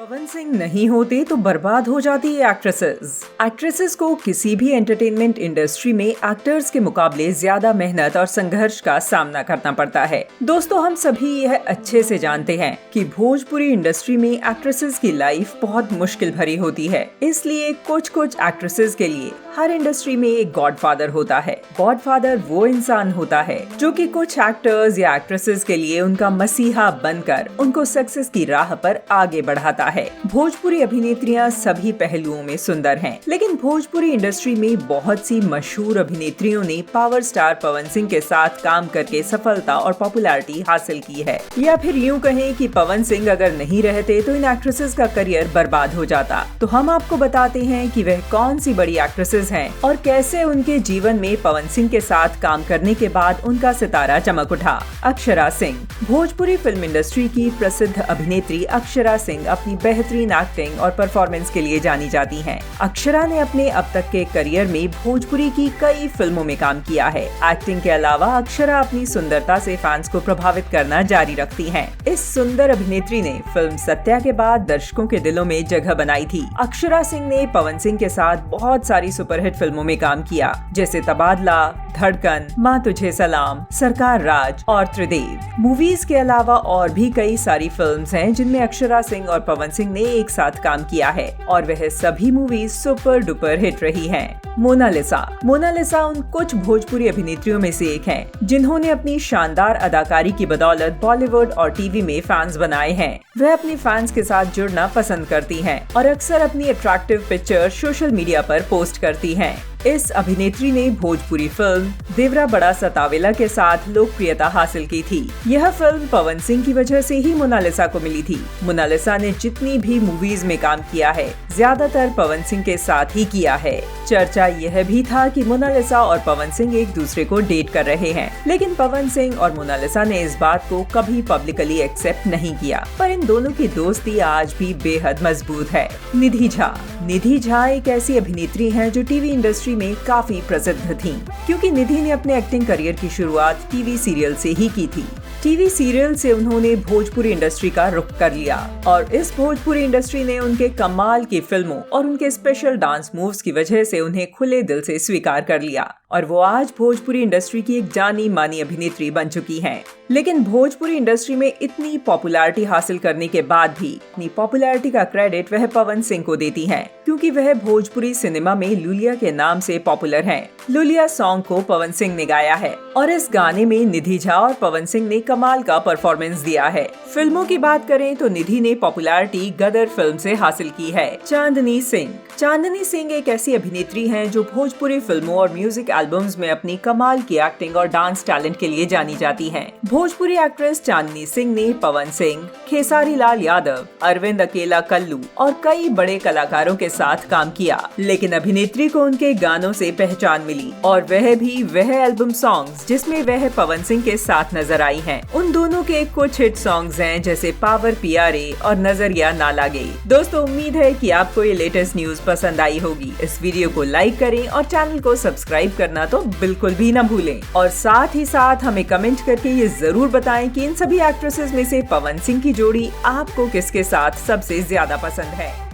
पवन सिंह नहीं होते तो बर्बाद हो जाती है एक्ट्रेसेस को किसी भी एंटरटेनमेंट इंडस्ट्री में एक्टर्स के मुकाबले ज्यादा मेहनत और संघर्ष का सामना करना पड़ता है। दोस्तों, हम सभी यह अच्छे से जानते हैं कि भोजपुरी इंडस्ट्री में एक्ट्रेसेस की लाइफ बहुत मुश्किल भरी होती है। इसलिए कुछ एक्ट्रेसेस के लिए हर इंडस्ट्री में एक गॉडफादर होता है। गॉडफादर वो इंसान होता है जो कि कुछ एक्टर्स या एक्ट्रेसेस के लिए उनका मसीहा बनकर उनको सक्सेस की राह पर आगे बढ़ाता है। भोजपुरी अभिनेत्रियां सभी पहलुओं में सुंदर हैं, लेकिन भोजपुरी इंडस्ट्री में बहुत सी मशहूर अभिनेत्रियों ने पावर स्टार पवन सिंह के साथ काम करके सफलता और पॉपुलैरिटी हासिल की है। या फिर यूं कहें कि पवन सिंह अगर नहीं रहते तो इन एक्ट्रेसेस का करियर बर्बाद हो जाता। तो हम आपको बताते हैं कि वह कौन सी बड़ी एक्ट्रेसेस हैं और कैसे उनके जीवन में पवन सिंह के साथ काम करने के बाद उनका सितारा चमक उठा। अक्षरा सिंह। भोजपुरी फिल्म इंडस्ट्री की प्रसिद्ध अभिनेत्री अक्षरा सिंह अपनी बेहतरीन एक्टिंग और परफॉर्मेंस के लिए जानी जाती हैं। अक्षरा ने अपने अब तक के करियर में भोजपुरी की कई फिल्मों में काम किया है। एक्टिंग के अलावा अक्षरा अपनी सुंदरता से फैंस को प्रभावित करना जारी रखती हैं। इस सुंदर अभिनेत्री ने फिल्म सत्या के बाद दर्शकों के दिलों में जगह बनाई थी। अक्षरा सिंह ने पवन सिंह के साथ बहुत सारी सुपरहिट फिल्मों में काम किया, जैसे तबादला, धड़कन, माँ तुझे सलाम, सरकार राज और त्रिदेव। मूवीज के अलावा और भी कई सारी फिल्म्स हैं जिनमें अक्षरा सिंह और पवन सिंह ने एक साथ काम किया है और वह सभी मूवीज सुपर डुपर हिट रही हैं। मोनालिसा उन कुछ भोजपुरी अभिनेत्रियों में से एक हैं जिन्होंने अपनी शानदार अदाकारी की बदौलत बॉलीवुड और टीवी में फैंस बनाए हैं। वह अपने फैंस के साथ जुड़ना पसंद करती हैं और अक्सर अपनी अट्रैक्टिव पिक्चर सोशल मीडिया पर पोस्ट करती हैं। इस अभिनेत्री ने भोजपुरी फिल्म देवरा बड़ा सतावेला के साथ लोकप्रियता हासिल की थी। यह फिल्म पवन सिंह की वजह से ही मोनालिसा को मिली थी। मोनालिसा ने जितनी भी मूवीज में काम किया है, ज्यादातर पवन सिंह के साथ ही किया है। चर्चा यह भी था कि मोनालिसा और पवन सिंह एक दूसरे को डेट कर रहे हैं, लेकिन पवन सिंह और मोनालिसा ने इस बात को कभी पब्लिकली एक्सेप्ट नहीं किया। पर इन दोनों की दोस्ती आज भी बेहद मजबूत है। निधि झा एक ऐसी अभिनेत्री हैं जो टीवी इंडस्ट्री में काफी प्रसिद्ध थीं, क्योंकि निधि ने अपने एक्टिंग करियर की शुरुआत टीवी सीरियल से ही की थी। टीवी सीरियल से उन्होंने भोजपुरी इंडस्ट्री का रुख कर लिया और इस भोजपुरी इंडस्ट्री ने उनके कमाल की फिल्मों और उनके स्पेशल डांस मूव्स की वजह से उन्हें खुले दिल से स्वीकार कर लिया और वो आज भोजपुरी इंडस्ट्री की एक जानी मानी अभिनेत्री बन चुकी हैं। लेकिन भोजपुरी इंडस्ट्री में इतनी पॉपुलैरिटी हासिल करने के बाद भी अपनी पॉपुलैरिटी का क्रेडिट वह पवन सिंह को देती हैं, क्योंकि वह भोजपुरी सिनेमा में लुलिया के नाम से पॉपुलर हैं। लुलिया सॉन्ग को पवन सिंह ने गाया है और इस गाने में निधि झा और पवन सिंह ने कमाल का परफॉर्मेंस दिया है। फिल्मों की बात करें तो निधि ने पॉपुलैरिटी गदर फिल्म से हासिल की है। चांदनी सिंह एक ऐसी अभिनेत्री हैं जो भोजपुरी फिल्मों और म्यूजिक एल्बम्स में अपनी कमाल की एक्टिंग और डांस टैलेंट के लिए जानी जाती हैं। भोजपुरी एक्ट्रेस चांदनी सिंह ने पवन सिंह, खेसारी लाल यादव, अरविंद अकेला कल्लू और कई बड़े कलाकारों के साथ काम किया, लेकिन अभिनेत्री को उनके गानों से पहचान मिली और वह एल्बम सॉन्ग्स जिसमें वह पवन सिंह के साथ नजर आई हैं। उन दोनों के कुछ हिट सॉन्ग्स हैं, जैसे पावर पियारे और नजरिया ना लागे। दोस्तों, उम्मीद है कि आपको ये लेटेस्ट न्यूज पसंद आई होगी। इस वीडियो को लाइक करें और चैनल को सब्सक्राइब करना तो बिल्कुल भी न भूलें और साथ ही साथ हमें कमेंट करके ये जरूर बताएं कि इन सभी एक्ट्रेसेस में से पवन सिंह की जोड़ी आपको किसके साथ सबसे ज्यादा पसंद है।